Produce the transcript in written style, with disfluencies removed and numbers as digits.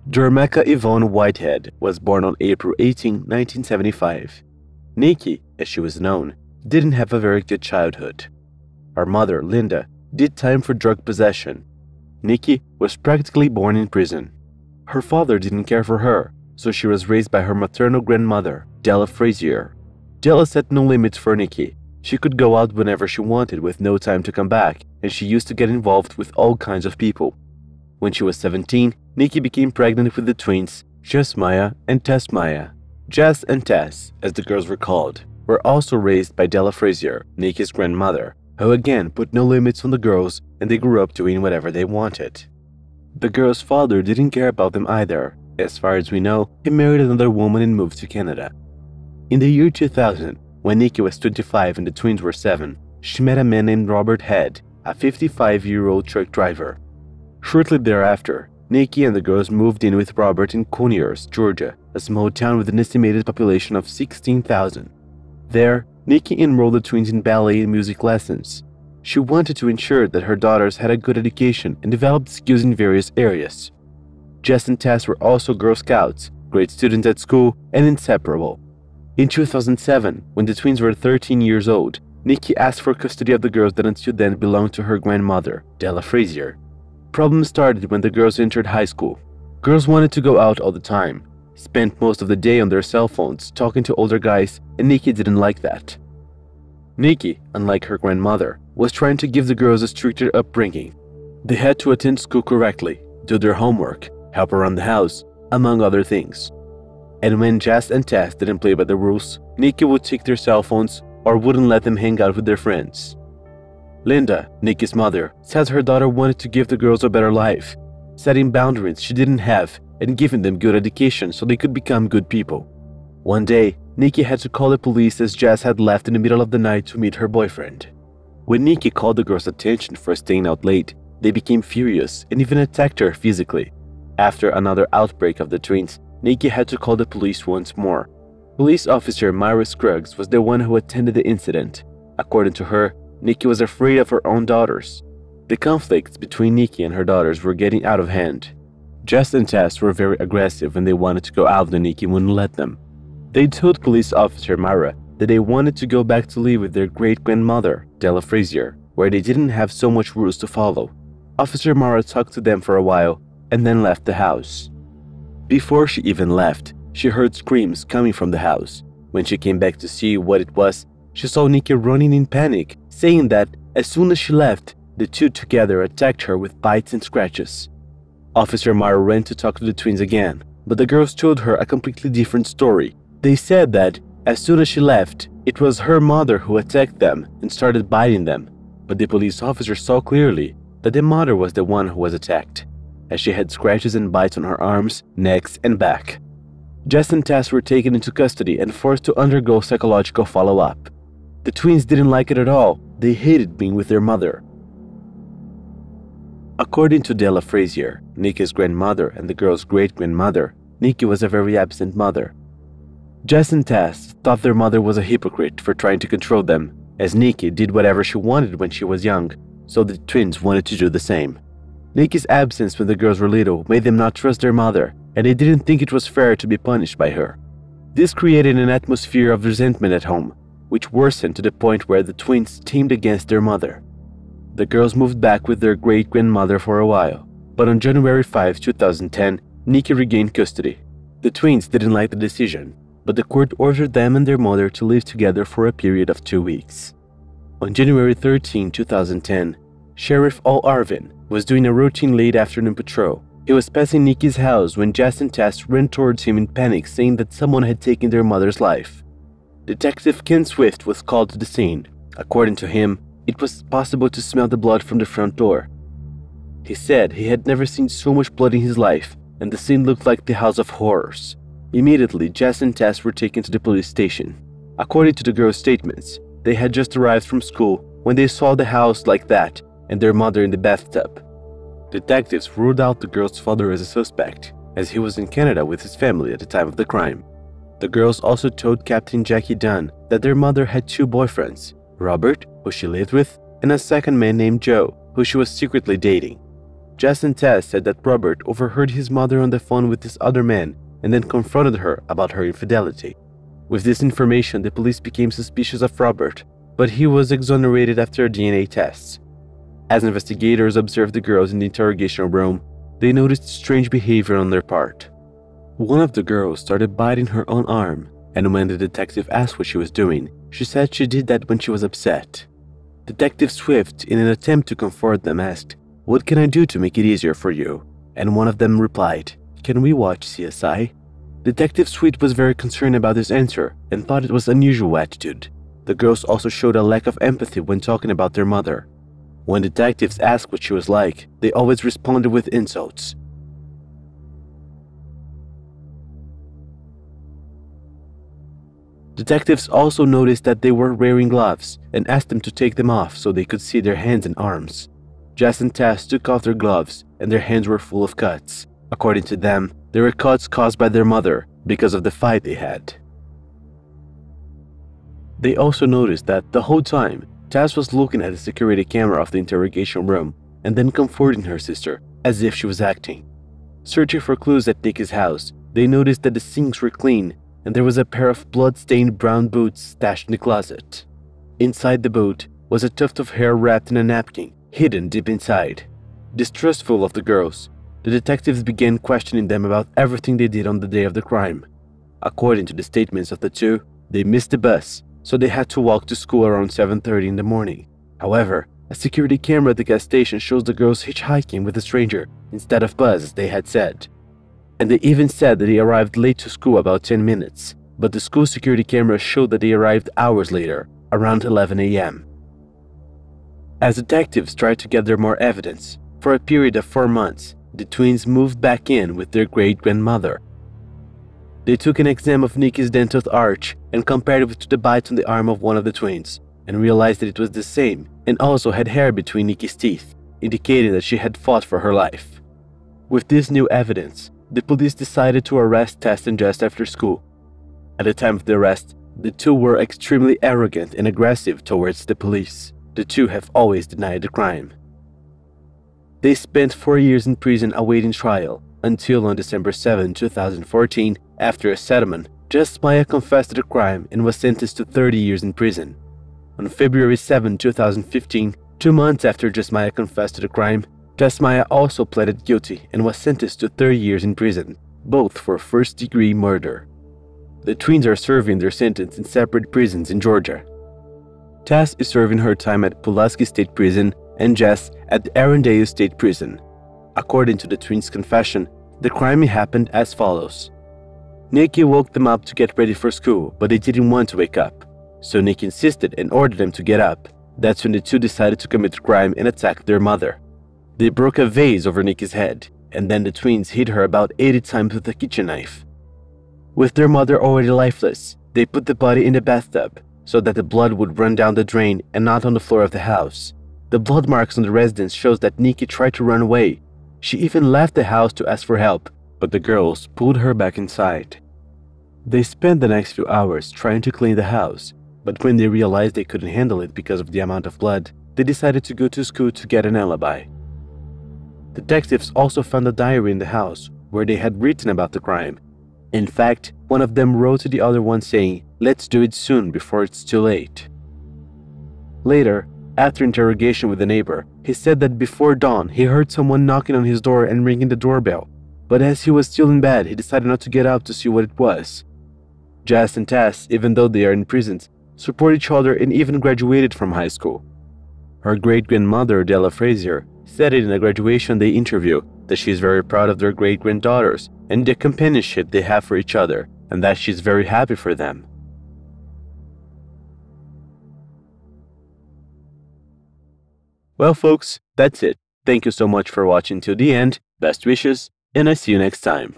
Nikky Yvonne Whitehead was born on April 18, 1975. Nikky, as she was known, didn't have a very good childhood. Her mother, Linda, did time for drug possession. Nikky was practically born in prison. Her father didn't care for her, so she was raised by her maternal grandmother, Della Frazier. Della set no limits for Nikky. She could go out whenever she wanted with no time to come back, and she used to get involved with all kinds of people. When she was 17, Nikky became pregnant with the twins, Jasmiyah and Tasmiyah. Jas and Tess, as the girls were called, were also raised by Della Frazier, Nikky's grandmother, who again put no limits on the girls, and they grew up doing whatever they wanted. The girls' father didn't care about them either. As far as we know, he married another woman and moved to Canada. In the year 2000, when Nikky was 25 and the twins were 7, she met a man named Robert Head, a 55-year-old truck driver. Shortly thereafter, Nikky and the girls moved in with Robert in Conyers, Georgia, a small town with an estimated population of 16,000. There, Nikky enrolled the twins in ballet and music lessons. She wanted to ensure that her daughters had a good education and developed skills in various areas. Jess and Tess were also Girl Scouts, great students at school, and inseparable. In 2007, when the twins were 13 years old, Nikky asked for custody of the girls that until then belonged to her grandmother, Della Frazier. Problems started when the girls entered high school. Girls wanted to go out all the time, spent most of the day on their cell phones talking to older guys, and Nikky didn't like that. Nikky, unlike her grandmother, was trying to give the girls a stricter upbringing. They had to attend school correctly, do their homework, help around the house, among other things. And when Jess and Tess didn't play by the rules, Nikky would take their cell phones or wouldn't let them hang out with their friends. Linda, Nikky's mother, says her daughter wanted to give the girls a better life, setting boundaries she didn't have and giving them good education so they could become good people. One day, Nikky had to call the police as Jess had left in the middle of the night to meet her boyfriend. When Nikky called the girls' attention for staying out late, they became furious and even attacked her physically. After another outbreak of the twins, Nikky had to call the police once more. Police officer Myra Scruggs was the one who attended the incident. According to her, Nikky was afraid of her own daughters. The conflicts between Nikky and her daughters were getting out of hand. Jess and Tess were very aggressive when they wanted to go out and Nikky wouldn't let them. They told police officer Myra that they wanted to go back to live with their great-grandmother, Della Frazier, where they didn't have so much rules to follow. Officer Myra talked to them for a while and then left the house. Before she even left, she heard screams coming from the house. When she came back to see what it was, she saw Nikky running in panic, saying that as soon as she left, the two together attacked her with bites and scratches. Officer Myra ran to talk to the twins again, but the girls told her a completely different story. They said that as soon as she left, it was her mother who attacked them and started biting them, but the police officer saw clearly that the mother was the one who was attacked, as she had scratches and bites on her arms, necks, and back. Jess and Tess were taken into custody and forced to undergo psychological follow-up. The twins didn't like it at all. They hated being with their mother. According to Della Frazier, Nikky's grandmother and the girl's great-grandmother, Nikky was a very absent mother. Jess and Tess thought their mother was a hypocrite for trying to control them, as Nikky did whatever she wanted when she was young, so the twins wanted to do the same. Nikky's absence when the girls were little made them not trust their mother, and they didn't think it was fair to be punished by her. This created an atmosphere of resentment at home, which worsened to the point where the twins teamed against their mother. The girls moved back with their great-grandmother for a while, but on January 5, 2010, Nikky regained custody. The twins didn't like the decision, but the court ordered them and their mother to live together for a period of 2 weeks. On January 13, 2010, Sheriff Al Arvin was doing a routine late afternoon patrol. He was passing Nikky's house when Jess and Tess ran towards him in panic, saying that someone had taken their mother's life. Detective Ken Swift was called to the scene. According to him, it was possible to smell the blood from the front door. He said he had never seen so much blood in his life, and the scene looked like the House of Horrors. Immediately, Jess and Tess were taken to the police station. According to the girls' statements, they had just arrived from school when they saw the house like that and their mother in the bathtub. Detectives ruled out the girl's father as a suspect, as he was in Canada with his family at the time of the crime. The girls also told Captain Jackie Dunn that their mother had 2 boyfriends, Robert, who she lived with, and a second man named Joe, who she was secretly dating. Jess and Tess said that Robert overheard his mother on the phone with this other man and then confronted her about her infidelity. With this information, the police became suspicious of Robert, but he was exonerated after a DNA test. As investigators observed the girls in the interrogation room, they noticed strange behavior on their part. One of the girls started biting her own arm, and when the detective asked what she was doing, she said she did that when she was upset. Detective Swift, in an attempt to comfort them, asked, "What can I do to make it easier for you?" And one of them replied, "Can we watch CSI?" Detective Swift was very concerned about this answer and thought it was an unusual attitude. The girls also showed a lack of empathy when talking about their mother. When detectives asked what she was like, they always responded with insults. Detectives also noticed that they were wearing gloves and asked them to take them off so they could see their hands and arms. Jess and Tess took off their gloves and their hands were full of cuts. According to them, they were cuts caused by their mother because of the fight they had. They also noticed that the whole time, Tess was looking at the security camera of the interrogation room and then comforting her sister as if she was acting. Searching for clues at Nikky's house, they noticed that the sinks were clean and there was a pair of blood-stained brown boots stashed in the closet. Inside the boot was a tuft of hair wrapped in a napkin, hidden deep inside. Distrustful of the girls, the detectives began questioning them about everything they did on the day of the crime. According to the statements of the two, they missed the bus, so they had to walk to school around 7:30 in the morning. However, a security camera at the gas station shows the girls hitchhiking with a stranger instead of bus as they had said. And they even said that they arrived late to school about 10 minutes, but the school security camera showed that they arrived hours later, around 11 a.m. As detectives tried to gather more evidence, for a period of 4 months, the twins moved back in with their great-grandmother. They took an exam of Nikky's dental arch and compared it to the bite on the arm of one of the twins, and realized that it was the same and also had hair between Nikky's teeth, indicating that she had fought for her life. With this new evidence, the police decided to arrest Tess and Jess after school. At the time of the arrest, the two were extremely arrogant and aggressive towards the police. The two have always denied the crime. They spent 4 years in prison awaiting trial, until on December 7, 2014, after a settlement, Jasmiyah confessed to the crime and was sentenced to 30 years in prison. On February 7, 2015, 2 months after Jasmiyah confessed to the crime, Jasmiyah also pleaded guilty and was sentenced to 30 years in prison, both for first-degree murder. The twins are serving their sentence in separate prisons in Georgia. Tess is serving her time at Pulaski State Prison and Jess at Arendelle State Prison. According to the twins' confession, the crime happened as follows. Nikky woke them up to get ready for school, but they didn't want to wake up. So Nikky insisted and ordered them to get up. That's when the two decided to commit the crime and attack their mother. They broke a vase over Nikky's head, and then the twins hit her about 80 times with a kitchen knife. With their mother already lifeless, they put the body in the bathtub so that the blood would run down the drain and not on the floor of the house. The blood marks on the residence shows that Nikky tried to run away. She even left the house to ask for help, but the girls pulled her back inside. They spent the next few hours trying to clean the house, but when they realized they couldn't handle it because of the amount of blood, they decided to go to school to get an alibi. Detectives also found a diary in the house where they had written about the crime. In fact, one of them wrote to the other one saying, "Let's do it soon before it's too late." Later, after interrogation with a neighbor, he said that before dawn he heard someone knocking on his door and ringing the doorbell, but as he was still in bed, he decided not to get up to see what it was. Jess and Tess, even though they are in prisons, support each other and even graduated from high school. Her great-grandmother, Della Frazier, said it in a graduation day interview that she is very proud of their great-granddaughters and the companionship they have for each other, and that she's very happy for them. Well folks, that's it. Thank you so much for watching till the end, best wishes, and I see you next time.